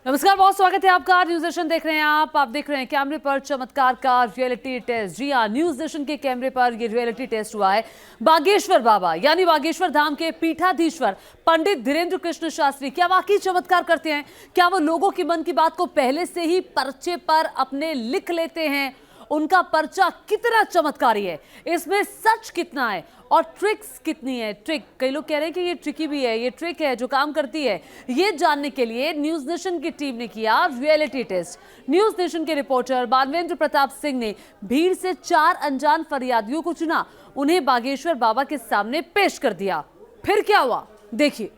नमस्कार, बहुत स्वागत है आपका। न्यूज नेशन देख रहे हैं आप देख रहे हैं कैमरे पर चमत्कार का रियलिटी टेस्ट। जी हाँ, न्यूज नेशन के कैमरे पर ये रियलिटी टेस्ट हुआ है। बागेश्वर बाबा यानी बागेश्वर धाम के पीठाधीश्वर पंडित धीरेन्द्र कृष्ण शास्त्री क्या वाकई चमत्कार करते हैं? क्या वो लोगों की मन की बात को पहले से ही पर्चे पर अपने लिख लेते हैं? उनका पर्चा कितना चमत्कारी है, इसमें सच कितना है और ट्रिक्स कितनी है? ट्रिक, कई लोग कह रहे हैं कि ये ट्रिकी भी है, ये ट्रिक है जो काम करती है। ये जानने के लिए न्यूज नेशन की टीम ने किया रियलिटी टेस्ट। न्यूज नेशन के रिपोर्टर मानवेंद्र प्रताप सिंह ने भीड़ से 4 अनजान फरियादियों को चुना, उन्हें बागेश्वर बाबा के सामने पेश कर दिया। फिर क्या हुआ, देखिए।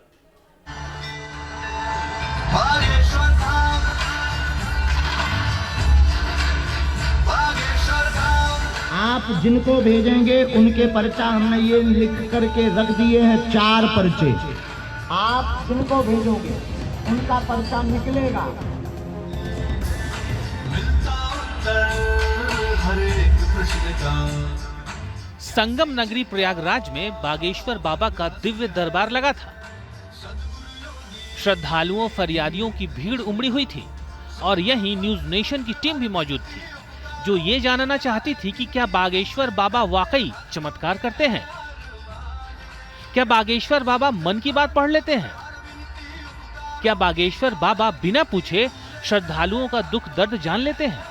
आप जिनको भेजेंगे उनके पर्चा हमने ये लिख करके रख दिए हैं 4 पर्चे। आप जिनको भेजोगे उनका पर्चा निकलेगा। संगम नगरी प्रयागराज में बागेश्वर बाबा का दिव्य दरबार लगा था। श्रद्धालुओं फरियादियों की भीड़ उमड़ी हुई थी और यहीं न्यूज नेशन की टीम भी मौजूद थी, जो ये जानना चाहती थी कि क्या बागेश्वर बाबा वाकई चमत्कार करते हैं? क्या बागेश्वर बाबा मन की बात पढ़ लेते हैं? क्या बागेश्वर बाबा बिना पूछे श्रद्धालुओं का दुख दर्द जान लेते हैं?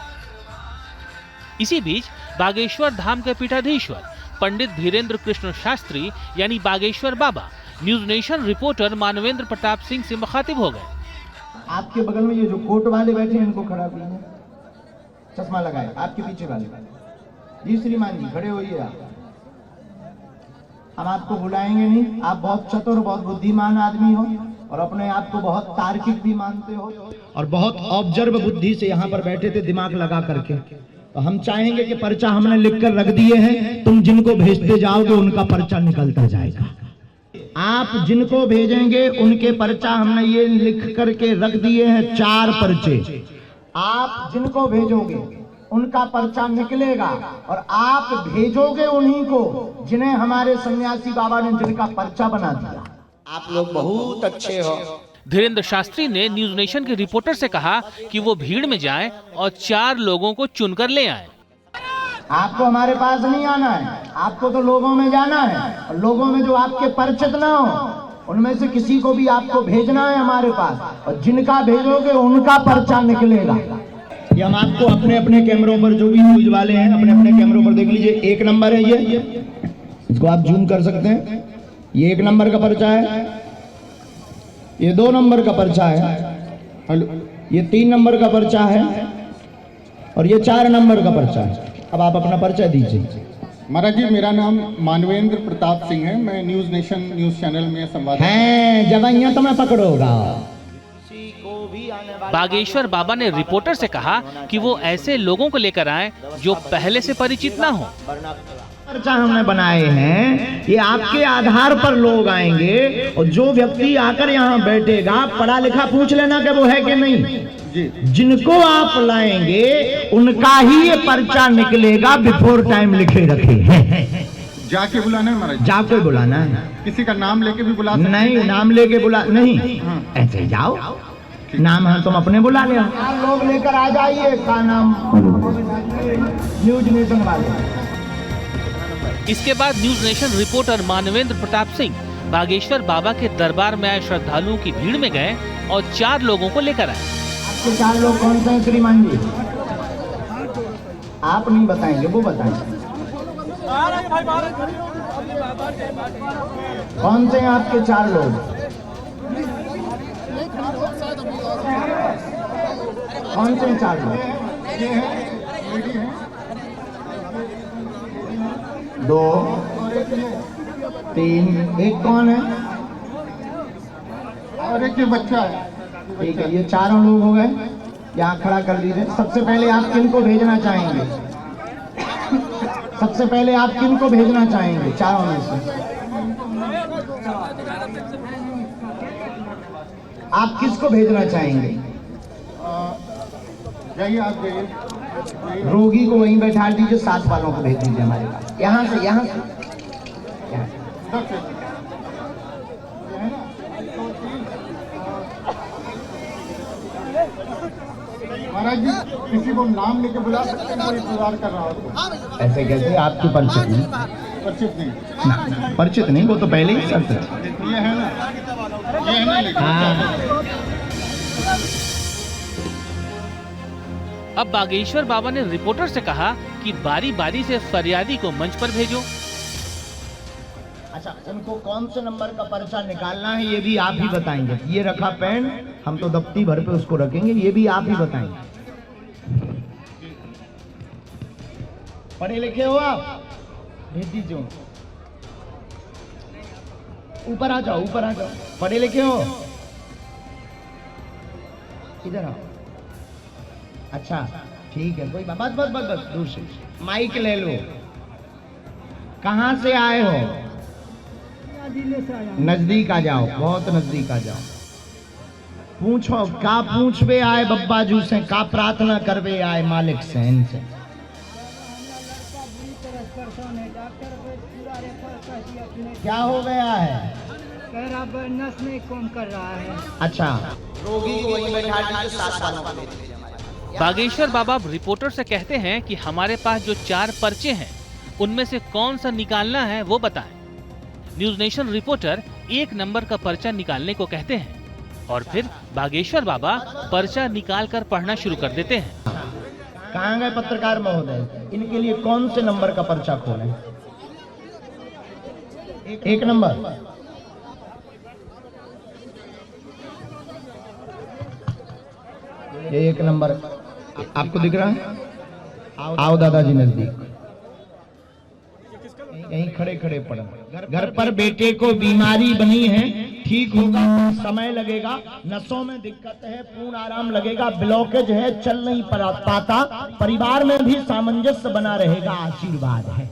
इसी बीच बागेश्वर धाम के पीठाधीश्वर पंडित धीरेन्द्र कृष्ण शास्त्री यानी Bageshwar Baba news nation reporter Manvendra Pratap Singh से मुखातिब हो गए। आपके बगल में ये जो कोट वाले बैठे हैं इनको खड़ा कीजिए, चश्मा लगाए। आपके पीछे वाले जी श्रीमान जी खड़े होइए। हम आपको बुलाएंगे नहीं, आप बहुत चतुर बहुत बुद्धिमान आदमी हो और अपने आप को बहुत तार्किक भी मानते हो और बहुत ऑब्जर्व बुद्धि से यहाँ पर बैठे थे दिमाग लगा करके। तो हम चाहेंगे कि पर्चा हमने लिख कर रख दिए हैं, तुम जिनको भेजते जाओगे उनका पर्चा निकलता जाएगा। आप जिनको भेजेंगे उनके पर्चा हमने ये लिख करके रख दिए हैं 4 पर्चे। आप जिनको भेजोगे उनका पर्चा निकलेगा और आप भेजोगे उन्हीं को जिन्हें हमारे सन्यासी बाबा ने जिनका पर्चा बना दिया। आप लोग बहुत अच्छे हो। धीरेन्द्र शास्त्री ने न्यूज नेशन के रिपोर्टर से कहा कि वो भीड़ में जाएं और 4 लोगों को चुनकर ले आएं। आपको हमारे पास नहीं आना है, आपको तो लोगों में जाना है और लोगों में जो आपके परिचित ना हो उनमें से किसी को भी आपको भेजना है हमारे पास और जिनका भेजोगे उनका पर्चा निकलेगा। ये हम आपको अपने अपने कैमरों पर जो भी न्यूज वाले हैं अपने अपने कैमरों पर देख लीजिए। 1 नंबर है ये, इसको आप जूम कर सकते हैं। ये 1 नंबर का पर्चा है, ये 2 नंबर का पर्चा है, ये 3 नंबर का पर्चा है और ये 4 नंबर का पर्चा है। अब आप अपना पर्चा दीजिए। महाराज जी, मेरा नाम मानवेंद्र प्रताप सिंह है। मैं न्यूज नेशन न्यूज चैनल में संवाददाता हैं। जब यहाँ तो मैं पकड़ोगा। बागेश्वर बाबा ने रिपोर्टर से कहा कि वो ऐसे लोगों को लेकर आए जो पहले से परिचित ना हो। पर्चा हमने बनाए हैं, ये आपके आधार पर लोग आएंगे और जो व्यक्ति आकर यहाँ बैठेगा पढ़ा लिखा पूछ लेना कि वो है कि नहीं। जिनको आप लाएंगे उनका ही ये पर्चा निकलेगा, बिफोर टाइम लिखे रखे हैं। जाके बुलाना है महाराज? जाके बुलाना है। किसी का नाम लेके भी बुला सकते हैं? नहीं, नाम लेके बुला नहीं, ऐसे जाओ, नाम है तुम अपने बुला ले। लोग लेकर आ जाइए का नाम न्यूज नेशन वाले। इसके बाद news nation reporter Manvendra Pratap Singh Bageshwar Baba के दरबार में आए श्रद्धालुओं की भीड़ में गए और 4 लोगों को लेकर आए। आपके 4 लोग कौन से हैं श्रीमान जी? आप नहीं बताएंगे, वो बताएंगे। कौन से हैं आपके 4 लोग? कौन से 4 लोग? 2 3, एक कौन है और एक ये बच्चा है। ठीक है, ये 4 लोग हो गए। यहाँ खड़ा कर दीजिए। सबसे पहले आप किनको भेजना चाहेंगे? सबसे पहले आप किनको भेजना चाहेंगे 4 में से? आप किसको भेजना चाहेंगे? जाइए, आप जाइए। रोगी को वहीं बैठा दीजिए, 7 वालों को भेज दीजिए हमारे पास। यहाँ से महाराज जी किसी को नाम लेके बुला सकते हैं, कोई इंतजार कर रहा हो तो। ऐसे कैसे? आपकी परिचित नहीं? परिचित नहीं, परिचित नहीं, वो तो पहले ही शर्त है। ये है ना लेकिन हाँ। अब बागेश्वर बाबा ने रिपोर्टर से कहा कि बारी बारी से फरियादी को मंच पर भेजो। अच्छा, उनको कौन से नंबर का पर्चा निकालना है ये भी आप ही बताएंगे। ये रखा पेन, हम तो दफ्ती भर पे उसको रखेंगे, ये भी आप ही बताएंगे। पढ़े लिखे हो आप? भेज दीजिए। ऊपर आ जाओ, ऊपर आ जाओ। पढ़े लिखे हो? इधर आओ। अच्छा ठीक है, कोई बस बस बस बस दूर से माइक ले लो। कहाँ से आए हो? नजदीक आ जाओ, बहुत नजदीक आ जाओ। पूछो का पूछबे आए बब्बाजू से, का प्रार्थना करबे आए मालिक से, इनसे। क्या हो गया है? नस नहीं कम कर रहा है। अच्छा, रोगी को वहीं बैठा दीजिए, 7 सालों का दे दीजिए। बागेश्वर बाबा रिपोर्टर से कहते हैं कि हमारे पास जो 4 पर्चे हैं उनमें से कौन सा निकालना है वो बताएं। न्यूज नेशन रिपोर्टर 1 नंबर का पर्चा निकालने को कहते हैं और फिर बागेश्वर बाबा पर्चा निकालकर पढ़ना शुरू कर देते हैं। कहाँ गए पत्रकार महोदय? इनके लिए कौन से नंबर का पर्चा खोलें? 1 नंबर। ये 1 नंबर आपको दिख रहा है? आओ दादाजी नजदीक। यहीं खड़े खड़े पढ़ो। घर पर बेटे को बीमारी बनी है, ठीक होगा, समय लगेगा, नसों में दिक्कत है, पूर्ण आराम लगेगा, ब्लॉकेज है, चल नहीं पाता, परिवार में भी सामंजस्य बना रहेगा, आशीर्वाद है।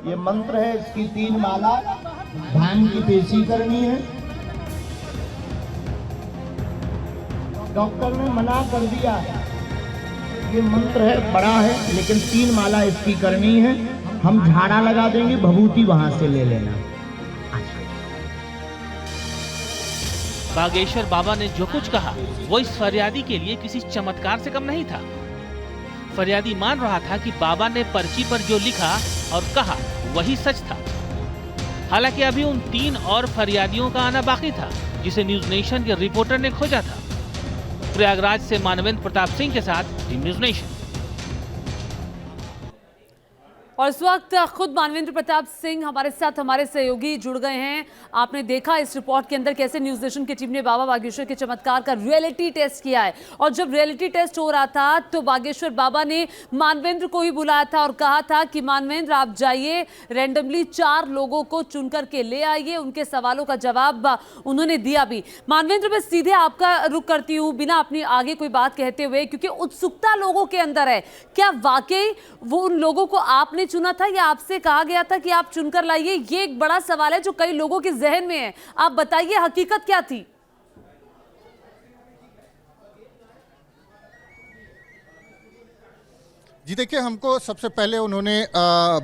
ये मंत्र है, इसकी 3 माला, धान की पेशी करनी है। डॉक्टर ने मना कर दिया, ये मंत्र है, बड़ा है, लेकिन 3 माला इसकी करनी है। हम झाड़ा लगा देंगे, भभूति वहां से ले लेना। बागेश्वर बाबा ने जो कुछ कहा वो इस फरियादी के लिए किसी चमत्कार से कम नहीं था। फरियादी मान रहा था कि बाबा ने पर्ची पर जो लिखा और कहा वही सच था। हालांकि अभी उन 3 और फरियादियों का आना बाकी था जिसे न्यूज नेशन के रिपोर्टर ने खोजा था। प्रयागराज से मानवेंद्र प्रताप सिंह के साथ टीम न्यूज नेशन। और इस वक्त खुद मानवेंद्र प्रताप सिंह हमारे साथ, हमारे सहयोगी जुड़ गए हैं। आपने देखा इस रिपोर्ट के अंदर कैसे न्यूज नेशन की टीम ने बाबा बागेश्वर के चमत्कार का रियलिटी टेस्ट किया है। और जब रियलिटी टेस्ट हो रहा था तो बागेश्वर बाबा ने मानवेंद्र को ही बुलाया था और कहा था कि मानवेंद्र आप जाइए, रैंडमली 4 लोगों को चुन करके ले आइए। उनके सवालों का जवाब उन्होंने दिया भी। मानवेंद्र, मैं सीधे आपका रुख करती हूँ बिना अपनी आगे कोई बात कहते हुए, क्योंकि उत्सुकता लोगों के अंदर है। क्या वाकई वो उन लोगों को आपने चुना था या आपसे कहा गया था कि आप चुनकर लाइए? ये एक बड़ा सवाल है जो कई लोगों के जहन में है। आप बताइए हकीकत क्या थी? जी देखिए, हमको सबसे पहले उन्होंने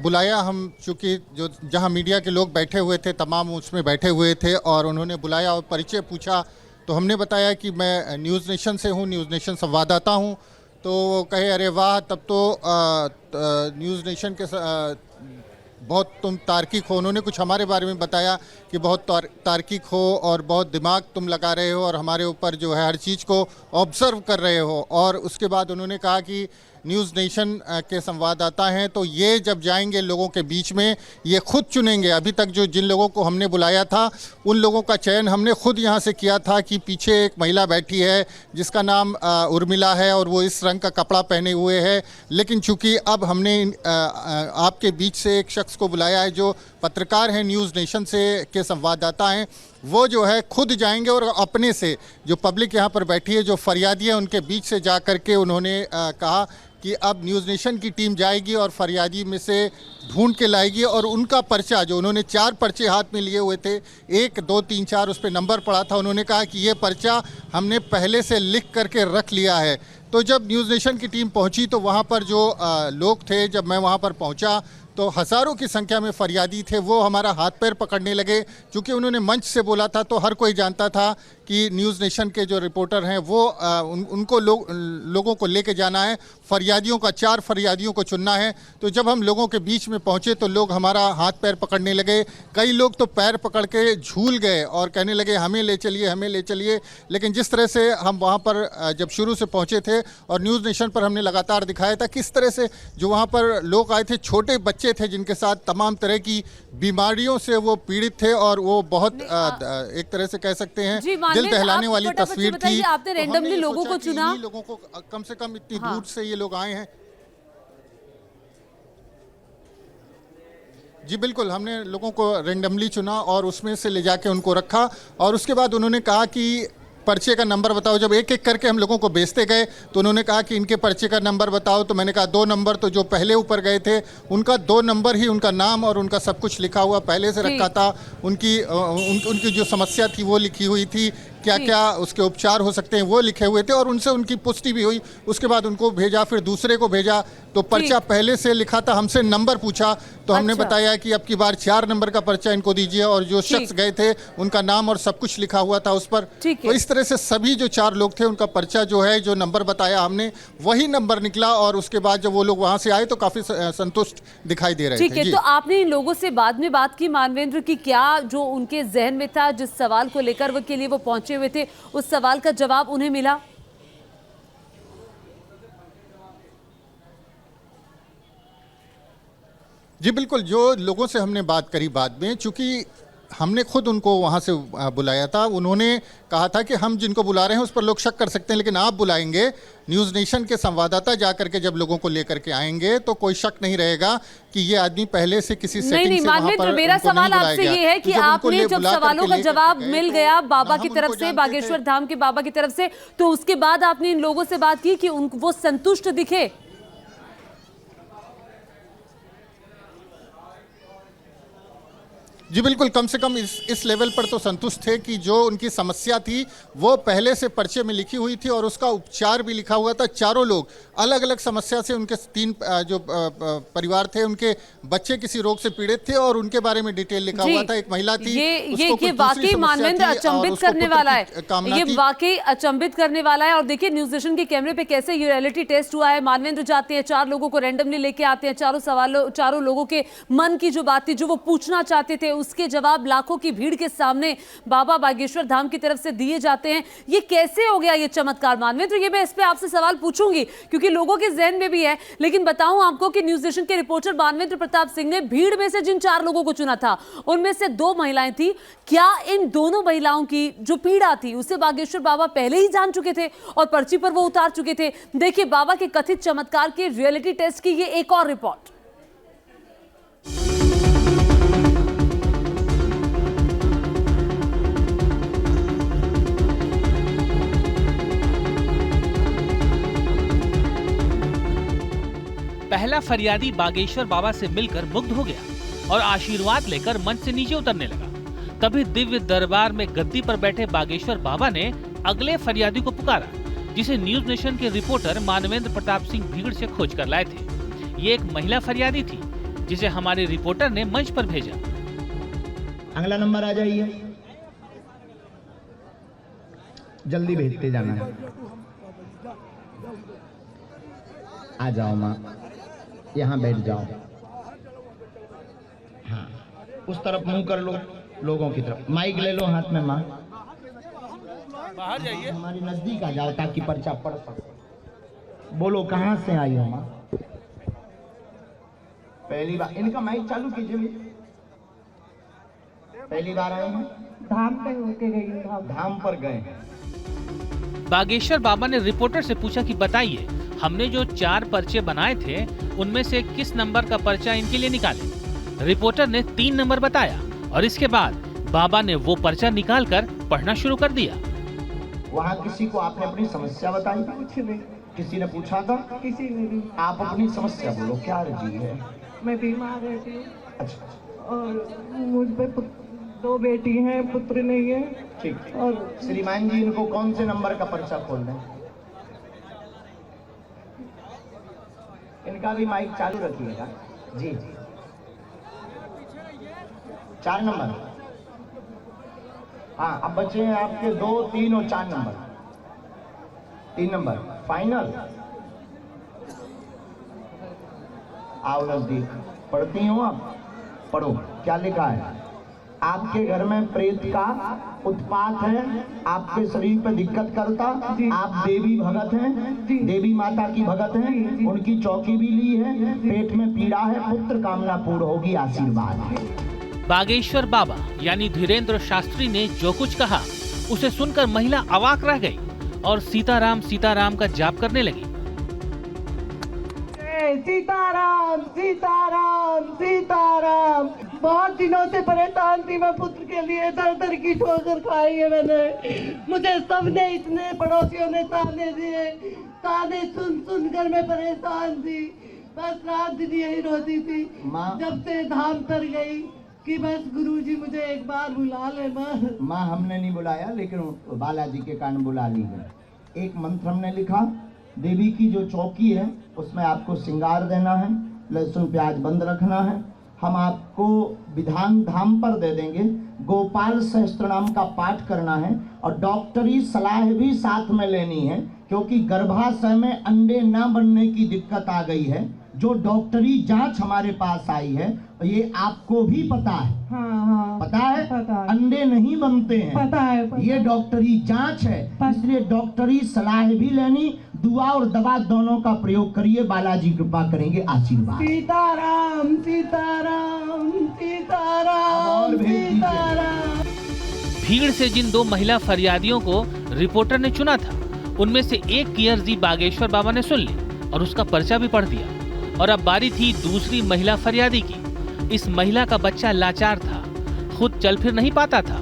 बुलाया। हम चूँकि जो जहां मीडिया के लोग बैठे हुए थे तमाम उसमें बैठे हुए थे और उन्होंने बुलाया और परिचय पूछा तो हमने बताया कि मैं न्यूज़ नेशन से हूं, न्यूज़ नेशन संवाददाता हूं। तो वो कहे अरे वाह, तब तो न्यूज़ नेशन के बहुत तुम तार्किक हो। उन्होंने कुछ हमारे बारे में बताया कि बहुत तार्किक हो और बहुत दिमाग तुम लगा रहे हो और हमारे ऊपर जो है हर चीज़ को ऑब्जर्व कर रहे हो। और उसके बाद उन्होंने कहा कि न्यूज़ नेशन के संवाददाता हैं तो ये जब जाएंगे लोगों के बीच में ये खुद चुनेंगे। अभी तक जो जिन लोगों को हमने बुलाया था उन लोगों का चयन हमने खुद यहाँ से किया था कि पीछे एक महिला बैठी है जिसका नाम उर्मिला है और वो इस रंग का कपड़ा पहने हुए है। लेकिन चूँकि अब हमने आपके बीच से एक शख्स को बुलाया है जो पत्रकार हैं, न्यूज़ नेशन से के संवाददाता हैं, वो जो है खुद जाएंगे और अपने से जो पब्लिक यहाँ पर बैठी है, जो फरियादी है, उनके बीच से जा कर के उन्होंने कहा कि अब न्यूज़ नेशन की टीम जाएगी और फरियादी में से ढूंढ के लाएगी और उनका पर्चा जो उन्होंने 4 पर्चे हाथ में लिए हुए थे, 1, 2, 3, 4 उस पर नंबर पड़ा था। उन्होंने कहा कि ये पर्चा हमने पहले से लिख करके रख लिया है। तो जब न्यूज़ नेशन की टीम पहुंची तो वहां पर जो लोग थे, जब मैं वहां पर पहुंचा तो हज़ारों की संख्या में फरियादी थे। वो हमारा हाथ पैर पकड़ने लगे। चूँकि उन्होंने मंच से बोला था तो हर कोई जानता था कि न्यूज़ नेशन के जो रिपोर्टर हैं वो उनको लोगों को लेके जाना है, फरियादियों का 4 फरियादियों को चुनना है। तो जब हम लोगों के बीच में पहुंचे तो लोग हमारा हाथ पैर पकड़ने लगे, कई लोग तो पैर पकड़ के झूल गए और कहने लगे हमें ले चलिए, हमें ले चलिए। लेकिन जिस तरह से हम वहाँ पर जब शुरू से पहुँचे थे और न्यूज़ नेशन पर हमने लगातार दिखाया था किस तरह से जो वहाँ पर लोग आए थे, छोटे बच्चे थे जिनके साथ तमाम तरह की बीमारियों से वो पीड़ित थे और वो बहुत एक तरह से कह सकते हैं दिल दहलाने वाली तस्वीर थी। आपने रैंडमली लोगों को चुना, लोगों को कम से कम इतनी दूर से ये लोग आए हैं। जी बिल्कुल, हमने लोगों को रैंडमली चुना और उसमें से ले जाके उनको रखा और उसके बाद उन्होंने कहा कि पर्चे का नंबर बताओ। जब एक एक करके हम लोगों को बेचते गए तो उन्होंने कहा कि इनके पर्चे का नंबर बताओ। तो मैंने कहा 2 नंबर, तो जो पहले ऊपर गए थे उनका 2 नंबर ही उनका नाम और उनका सब कुछ लिखा हुआ पहले से रखा था। उनकी जो समस्या थी वो लिखी हुई थी, क्या क्या उसके उपचार हो सकते हैं वो लिखे हुए थे और उनसे उनकी पुष्टि भी हुई। उसके बाद उनको भेजा, फिर दूसरे को भेजा। तो पर्चा पहले से लिखा था, हमसे नंबर पूछा तो हमने बताया कि अब की बार 4 नंबर का पर्चा इनको दीजिए और जो शख्स गए थे उनका नाम और सब कुछ लिखा हुआ था उस पर। तो इस तरह से सभी जो 4 लोग थे उनका पर्चा जो है, जो नंबर बताया हमने वही नंबर निकला और उसके बाद जब वो लोग वहां से आए तो काफी संतुष्ट दिखाई दे रहे थे। ठीक है, तो आपने इन लोगों से बाद में बात की मानवेंद्र की, क्या जो उनके जहन में था, जिस सवाल को लेकर वो के लिए वो पहुंचे हुए थे, उस सवाल का जवाब उन्हें मिला? जी बिल्कुल, जो लोगों से हमने बात करी बाद में, चूंकि हमने खुद उनको वहाँ से बुलाया था, उन्होंने कहा था कि हम जिनको बुला रहे हैं उस पर लोग शक कर सकते हैं, लेकिन आप बुलाएंगे, न्यूज़ नेशन के संवाददाता जाकर के जब लोगों को लेकर के आएंगे तो कोई शक नहीं रहेगा कि ये आदमी पहले से किसी सेटिंग से वहाँ पर मेरा सवाल आपसे ये है कि आपने जब सवालों का जवाब मिल गया बाबा की तरफ से, बागेश्वर धाम के बाबा की तरफ से, तो उसके बाद आपने इन लोगों से बात की कि वो संतुष्ट दिखे? जी बिल्कुल, कम से कम इस लेवल पर तो संतुष्ट थे कि जो उनकी समस्या थी वो पहले से पर्चे में लिखी हुई थी और उसका उपचार भी लिखा हुआ था। चारों लोग अलग अलग समस्या से, उनके 3 जो परिवार थे उनके बच्चे किसी रोग से पीड़ित थे और उनके बारे में डिटेल लिखा हुआ था। एक महिला थी, ये वाकई मानवेंद्र अचंभित करने वाला है, ये वाकई अचंभित करने वाला है। और देखिए न्यूज़ नेशन के कैमरे पे कैसे ये रियलिटी टेस्ट हुआ है। मानवेंद्र जाते हैं, 4 लोगों को रैंडमली लेके आते हैं, चारों लोगों के मन की जो बात थी, जो वो पूछना चाहते थे, उसके जवाब लाखों की भीड़ के सामने बाबा बागेश्वर धाम की तरफ से दिए जाते हैं। ये कैसे हो गया ये चमत्कार मानवेंद्र? ये मैं इस पे आपसे सवाल पूछूंगी क्योंकि लोगों के जहन में भी है, लेकिन बताऊं आपको कि न्यूज़ नेशन के रिपोर्टर मानवेंद्र प्रताप सिंह ने भीड़ में से जिन 4 लोगों को चुना था उनमें से 2 महिलाएं थी। क्या इन दोनों महिलाओं की जो पीड़ा थी उसे बागेश्वर बाबा पहले ही जान चुके थे और पर्ची पर वो उतार चुके थे? देखिए बाबा के कथित चमत्कार के रियलिटी टेस्ट की ये एक और रिपोर्ट। पहला फरियादी बागेश्वर बाबा से मिलकर मुग्ध हो गया और आशीर्वाद लेकर मंच से नीचे उतरने लगा। तभी दिव्य दरबार में गद्दी पर बैठे बागेश्वर बाबा ने अगले फरियादी को पुकारा, जिसे न्यूज़ नेशन के रिपोर्टर मानवेंद्र प्रताप सिंह भीड़ से खोज कर लाए थे। ये एक महिला फरियादी थी जिसे हमारे रिपोर्टर ने मंच पर भेजा। अगला नंबर आ जाइए, जल्दी भेजते जाना। आ जाओ माँ, यहाँ बैठ जाओ। हाँ, उस तरफ मुंह कर लो, लोगों की तरफ। माइक ले लो हाथ में माँ, बाहर जाइए, हमारी नजदीक आ जाओ ताकि पर्चा पढ़ सको। बोलो कहाँ से आई हो माँ? पहली बार, इनका माइक चालू कीजिए। पहली बार आए हैं? धाम पे होके गई, धाम पर गए। बागेश्वर बाबा ने रिपोर्टर से पूछा कि बताइए, हमने जो 4 पर्चे बनाए थे उनमें से किस नंबर का पर्चा इनके लिए निकाले? रिपोर्टर ने 3 नंबर बताया और इसके बाद बाबा ने वो पर्चा निकालकर पढ़ना शुरू कर दिया। वहाँ किसी को आपने अपनी समस्या बताई? कुछ नहीं, किसी ने पूछा था? किसी ने भी। आप अपनी समस्या बोलो, क्या अर्जी है? मैं बीमार रहती हूँ। अच्छा, और मुझ पे 2 बेटी हैं, पुत्र नहीं है। ठीक। और श्रीमान जी, इनको कौन से नंबर का पर्चा खोल दें? इनका भी माइक चालू रखिएगा जी। 4 नंबर। हाँ, अब बचे हैं आपके 2, 3 और 4 नंबर। 3 number final. आओ नजदीक, पढ़ती हो आप? पढ़ो, क्या लिखा है? आपके घर में प्रेत का उत्पात है, आपके शरीर पे दिक्कत करता, आप देवी भगत हैं, देवी माता की भगत हैं, उनकी चौकी भी ली है, पेट में पीड़ा है, पुत्र कामना पूर्ण होगी, आशीर्वाद है। बागेश्वर बाबा यानी धीरेन्द्र शास्त्री ने जो कुछ कहा उसे सुनकर महिला अवाक रह गई और सीताराम सीताराम का जाप करने लगी। सीताराम सीताराम सीताराम। बहुत दिनों से परेशान थी मैं पुत्र के लिए, दर दर की ठोकर खाई है मैंने। मुझे सबने, इतने पड़ोसियों ने ताने दिए, ताने सुन सुन कर मैं परेशान थी। बस रात दिन यही रोती थी जब से धाम तर गई कि बस गुरुजी मुझे एक बार बुला ले। माँ हमने नहीं बुलाया, लेकिन बालाजी के कारण बुला ली है। एक मंत्र हमने लिखा, देवी की जो चौकी है उसमें आपको श्रृंगार देना है, लहसुन प्याज बंद रखना है। हम आपको विधान धाम पर दे देंगे, गोपाल सहस्त्रनाम का पाठ करना है और डॉक्टरी सलाह भी साथ में लेनी है, क्योंकि गर्भाशय में अंडे ना बनने की दिक्कत आ गई है। जो डॉक्टरी जांच हमारे पास आई है, ये आपको भी पता है। हाँ, पता है, पता है। अंडे नहीं बनते हैं, पता है। ये डॉक्टरी जांच है, इसलिए डॉक्टरी सलाह भी लेनी, दुआ और दवा दोनों का प्रयोग करिए, बालाजी कृपा करेंगे, आशीर्वाद। सीताराम सीताराम सीताराम और भेज दीजिए। सीताराम। भीड़ से जिन 2 महिला फरियादियों को रिपोर्टर ने चुना था, उनमें से एक की अर्जी बागेश्वर बाबा ने सुन ली और उसका पर्चा भी पढ़ दिया। और अब बारी थी दूसरी महिला फरियादी की। इस महिला का बच्चा लाचार था, खुद चल फिर नहीं पाता था,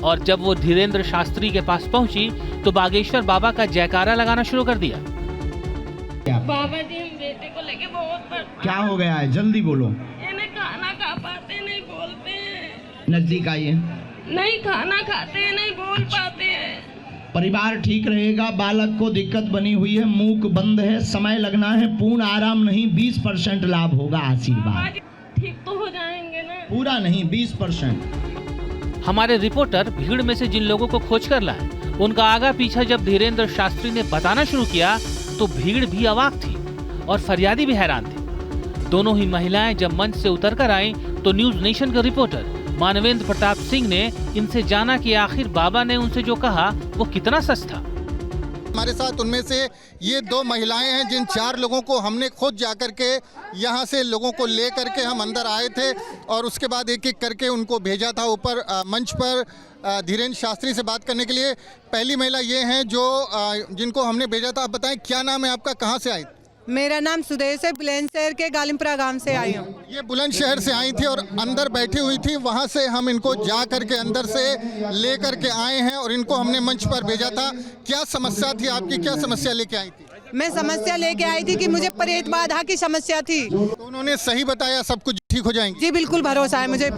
और जब वो धीरेन्द्र शास्त्री के पास पहुंची तो बागेश्वर बाबा का जयकारा लगाना शुरू कर दिया। बाबा जी हम बेटे को लेके बहुत परेशान। क्या हो गया है, जल्दी बोलो। इन्हें खाना खा पाते नहीं, बोलते हैं नजदीक आइए। नहीं, खाना खाते हैं नहीं, बोल पाते हैं। परिवार ठीक रहेगा, बालक को दिक्कत बनी हुई है, मूक बंद है, समय लगना है, पूर्ण आराम नहीं, 20% लाभ होगा, आशीर्वाद। ठीक तो हो जाएंगे ना? पूरा नहीं, 20%। हमारे रिपोर्टर भीड़ में से जिन लोगों को खोज कर लाए, उनका आगा पीछा जब धीरेन्द्र शास्त्री ने बताना शुरू किया तो भीड़ भी अवाक थी और फरियादी भी हैरान थे। दोनों ही महिलाएं जब मंच से उतर कर आई तो न्यूज नेशन के रिपोर्टर मानवेंद्र प्रताप सिंह ने इनसे जाना कि आखिर बाबा ने उनसे जो कहा वो कितना सच था। हमारे साथ उनमें से ये 2 महिलाएं हैं जिन 4 लोगों को हमने खुद जाकर के यहाँ से लोगों को ले करके हम अंदर आए थे और उसके बाद एक एक करके उनको भेजा था ऊपर मंच पर धीरेन्द्र शास्त्री से बात करने के लिए। पहली महिला ये हैं जो जिनको हमने भेजा था। आप बताएं क्या नाम है आपका, कहाँ से आई? मेरा नाम सुदेश है, बुलंदशहर के गालिमपुरा गांव से आई हूँ। ये बुलंदशहर से आई थी और अंदर बैठी हुई थी, वहाँ से हम इनको जा करके अंदर से ले करके आए हैं और इनको हमने मंच पर भेजा था। क्या समस्या थी आपकी, क्या समस्या लेके आई थी? मैं समस्या लेके आई थी कि मुझे प्रेत बाधा की समस्या थी। तो उन्होंने सही बताया, सब कुछ ठीक हो जाएंगे? जी बिल्कुल भरोसा है मुझे।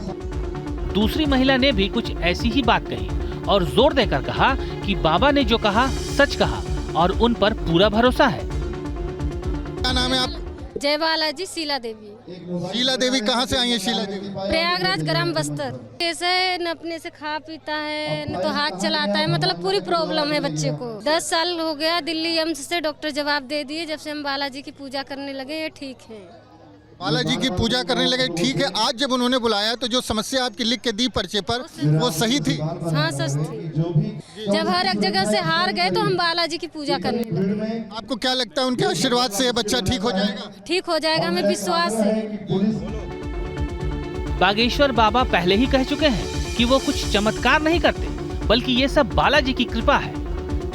दूसरी महिला ने भी कुछ ऐसी ही बात कही और जोर देकर कहा कि बाबा ने जो कहा सच कहा और उन पर पूरा भरोसा है। क्या नाम है आप? जय बालाजी। शीला देवी। शीला देवी कहाँ से आई है? शीला देवी प्रयागराज ग्राम बस्तर। कैसे न अपने से खा पीता है, न तो हाथ चलाता है, मतलब पूरी प्रॉब्लम है बच्चे को। 10 साल हो गया, दिल्ली एम्स से डॉक्टर जवाब दे दिए, जब से हम बालाजी की पूजा करने लगे ये ठीक है। बालाजी की पूजा करने लगे, ठीक है। आज जब उन्होंने बुलाया तो जो समस्या आपकी लिख के दी पर्चे पर वो सही थी? हाँ सच थी। जब हर एक जगह से हार गए तो हम बालाजी की पूजा करने लगे। आपको क्या लगता है उनके आशीर्वाद से ये बच्चा ठीक हो जाएगा? ठीक हो जाएगा, हमें विश्वास है। बागेश्वर बाबा पहले ही कह चुके हैं कि वो कुछ चमत्कार नहीं करते, बल्कि ये सब बालाजी की कृपा है।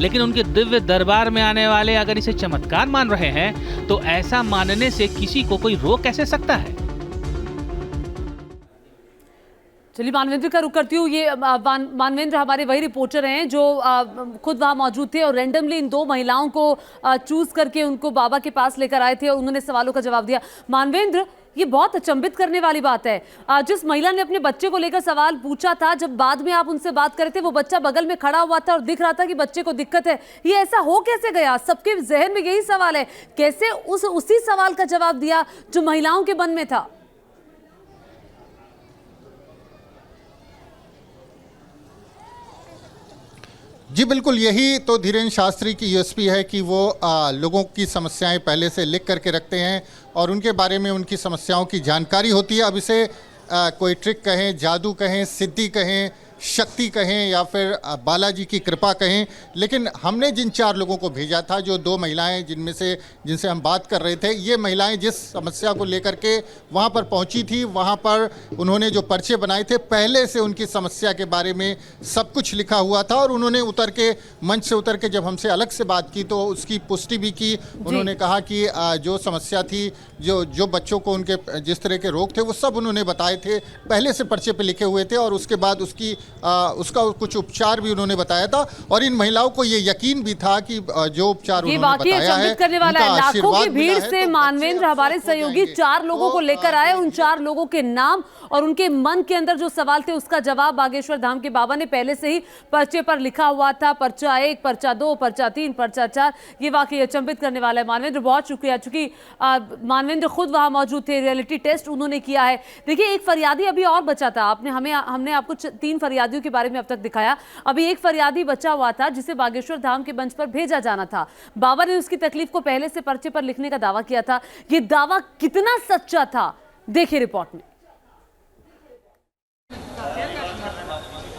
लेकिन उनके दिव्य दरबार में आने वाले अगर इसे चमत्कार मान रहे हैं तो ऐसा मानने से किसी को कोई रोक कैसे सकता है? चलिए मानवेंद्र का रुख करती हूँ। ये मानवेंद्र हमारे वही रिपोर्टर हैं जो खुद वहाँ मौजूद थे और रैंडमली इन 2 महिलाओं को चूज करके उनको बाबा के पास लेकर आए थे और उन्होंने सवालों का जवाब दिया। मानवेंद्र, ये बहुत अचंभित करने वाली बात है। जिस महिला ने अपने बच्चे को लेकर सवाल पूछा था, जब बाद में आप उनसे बात करे थे, वो बच्चा बगल में खड़ा हुआ था और दिख रहा था कि बच्चे को दिक्कत है। ये ऐसा हो कैसे गया? सबके जहन में यही सवाल है, कैसे उसी सवाल का जवाब दिया जो महिलाओं के मन में था? जी बिल्कुल, यही तो धीरेन्द्र शास्त्री की यूएसपी है कि वो लोगों की समस्याएं पहले से लिख करके रखते हैं और उनके बारे में उनकी समस्याओं की जानकारी होती है। अब इसे कोई ट्रिक कहें, जादू कहें, सिद्धि कहें, शक्ति कहें या फिर बालाजी की कृपा कहें, लेकिन हमने जिन 4 लोगों को भेजा था, जो 2 महिलाएं जिनसे हम बात कर रहे थे, ये महिलाएं जिस समस्या को लेकर के वहाँ पर पहुँची थी, वहाँ पर उन्होंने जो पर्चे बनाए थे, पहले से उनकी समस्या के बारे में सब कुछ लिखा हुआ था और उन्होंने मंच से उतर के जब हमसे अलग से बात की तो उसकी पुष्टि भी की। उन्होंने कहा कि जो समस्या थी, जो बच्चों को उनके जिस तरह के रोग थे, वो सब उन्होंने बताए थे, पहले से पर्चे पे लिखे हुए थे और उसके बाद उसका कुछ उपचार भी उन्होंने बताया था। और इन महिलाओं को ये यकीन भी था कि जो उपचार उन्होंने बताया है, करने वाला है। लाखों की भीड़ से मानवेंद्र हमारे सहयोगी 4 लोगों को लेकर आए। उन 4 लोगों के नाम और उनके मन के अंदर जो सवाल थे उसका जवाब बागेश्वर धाम के बाबा ने पहले से ही पर्चे पर लिखा हुआ था। पर्चा 1, पर्चा 2, पर्चा 3, पर्चा 4। ये वाकई अचंभित करने वाला है। मानवेंद्र, बहुत शुक्रिया। चूंकि मानवेंद्र खुद वहां मौजूद थे, रियलिटी टेस्ट उन्होंने किया है। देखिए, एक फरियादी अभी और बचा था। हमने आपको 3 फरियादियों के बारे में अब तक दिखाया। अभी एक फरियादी बचा हुआ था जिसे बागेश्वर धाम के मंच पर भेजा जाना था। बाबा ने उसकी तकलीफ को पहले से पर्चे पर लिखने का दावा किया था। ये दावा कितना सच्चा था, देखिए रिपोर्ट में।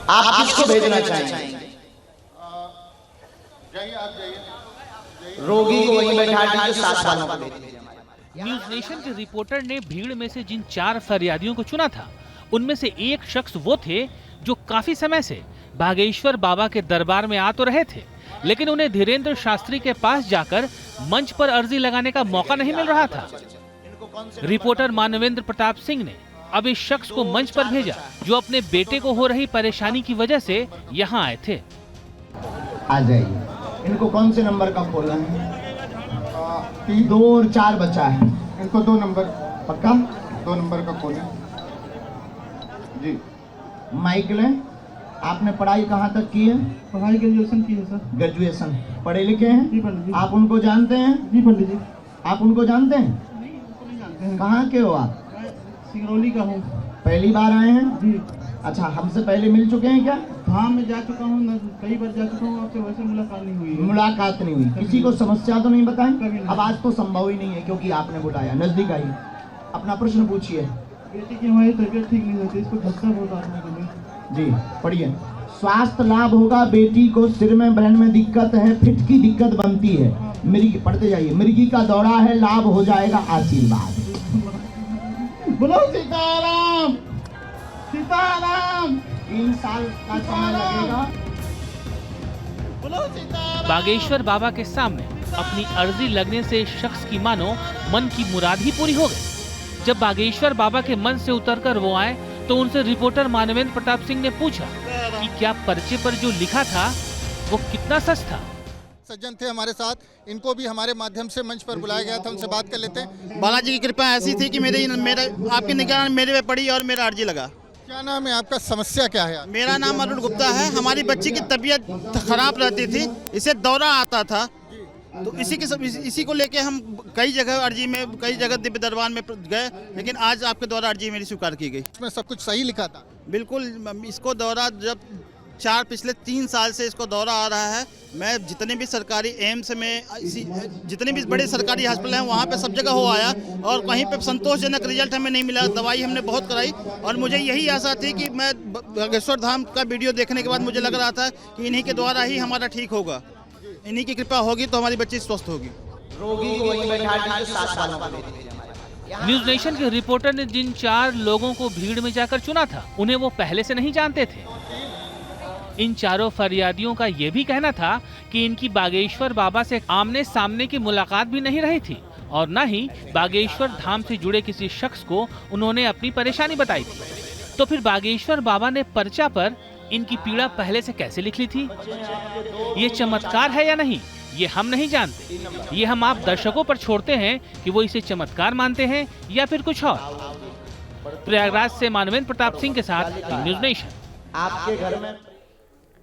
आप किसको भेजना चाहेंगे? रोगी को वहीं बैठा दीजिए, 7 सालों को भेजिए। न्यूज नेशन के रिपोर्टर ने भीड़ में से जिन 4 फरियादियों को चुना था, उनमें से एक शख्स वो थे जो काफी समय से बागेश्वर बाबा के दरबार में आ तो रहे थे, लेकिन उन्हें धीरेन्द्र शास्त्री के पास जाकर मंच पर अर्जी लगाने का मौका नहीं मिल रहा था। रिपोर्टर मानवेंद्र प्रताप सिंह ने अब इस शख्स को मंच पर भेजा जो अपने बेटे को हो रही परेशानी की वजह से यहाँ आए थे। आ जाइए। इनको कौन से नंबर का खोलना है? 2 और 4 बचा है। इनको 2 नंबर, पक्का 2 नंबर का खोलें जी। माइक लें। आपने पढ़ाई कहाँ तक की है? पढ़ाई ग्रेजुएशन की है सर। ग्रेजुएशन। पढ़े लिखे हैं? जी पंडित जी। आप उनको जानते हैं? जी पंडित जी। आप उनको जानते हैं? नहीं, उनको नहीं जानते हैं। कहाँ के हो आप? सिंगरौली का हूँ। पहली बार आए हैं? जी। अच्छा, हमसे पहले मिल चुके हैं क्या? धाम में जा चुका हूँ, कई बार जा चुका हूँ, आपसे वैसे मुलाकात नहीं हुई है। मुलाकात नहीं हुई। किसी को समस्या तो नहीं बताई? कभी नहीं। अब आज तो संभव ही नहीं है क्योंकि आपने बुलाया। नजदीक आइए, अपना प्रश्न पूछिए। बेटी की हमारी तबीयत ठीक नहीं होती, इसको धक्का बहुत आदमी को लिए। जी पढ़िए। स्वास्थ्य लाभ होगा बेटी को, सिर में ब्रेन में दिक्कत है, फिट की दिक्कत बनती है, मिर्गी, पढ़ते जाइए, मिर्गी का दौरा है, लाभ हो जाएगा, आशीर्वाद। बोलो सीताराम, सीताराम। 3 साल का समय लगेगा। बोलो सीताराम। बागेश्वर बाबा के सामने अपनी अर्जी लगने से शख्स की मानो मन की मुराद ही पूरी हो गई। जब बागेश्वर बाबा के मन से उतरकर वो आए तो उनसे रिपोर्टर मानवेंद्र प्रताप सिंह ने पूछा कि क्या पर्चे पर जो लिखा था वो कितना सच था। सज्जन थे हमारे साथ, इनको भी हमारे माध्यम से मंच पर बुलाया गया था, उनसे बात कर लेते हैं। बालाजी की कृपा ऐसी थी कि मेरे आपकी निगरानी मेरे पे पड़ी और मेरा अर्जी लगा। क्या नाम है आपका? समस्या क्या है? मेरा नाम अरुण गुप्ता है। हमारी बच्ची की तबीयत खराब रहती थी, इसे दौरा आता था, तो इसी को लेके हम कई जगह दिव्य दरबार में गए, लेकिन आज आपके द्वारा अर्जी मेरी स्वीकार की गई। इसमें सब कुछ सही लिखा था? बिल्कुल। इसको दौरा जब पिछले 3 साल से इसको दौरा आ रहा है। मैं जितने भी सरकारी एम्स में, जितने भी बड़े सरकारी हॉस्पिटल हैं, वहाँ पे सब जगह हो आया और कहीं पे संतोषजनक रिजल्ट हमें नहीं मिला। दवाई हमने बहुत कराई और मुझे यही आशा थी कि मैं बागेश्वर धाम का वीडियो देखने के बाद मुझे लग रहा था कि इन्हीं के द्वारा ही हमारा ठीक होगा, इन्हीं की कृपा होगी तो हमारी बच्ची स्वस्थ होगी। रोगी को वहीं बैठा दीजिए, 7 सालों को भेजिए। न्यूज नेशन के रिपोर्टर ने जिन 4 लोगों को भीड़ में जाकर चुना था, उन्हें वो पहले से नहीं जानते थे। इन 4 फरियादियों का यह भी कहना था कि इनकी बागेश्वर बाबा से आमने सामने की मुलाकात भी नहीं रही थी और न ही बागेश्वर धाम से जुड़े किसी शख्स को उन्होंने अपनी परेशानी बताई थी। तो फिर बागेश्वर बाबा ने पर्चा पर इनकी पीड़ा पहले से कैसे लिख ली थी? ये चमत्कार है या नहीं, ये हम नहीं जानते। ये हम आप दर्शकों पर छोड़ते हैं कि वो इसे चमत्कार मानते हैं या फिर कुछ और। प्रयागराज से मानवेंद्र प्रताप सिंह के साथ न्यूज नेशन। आपके घर में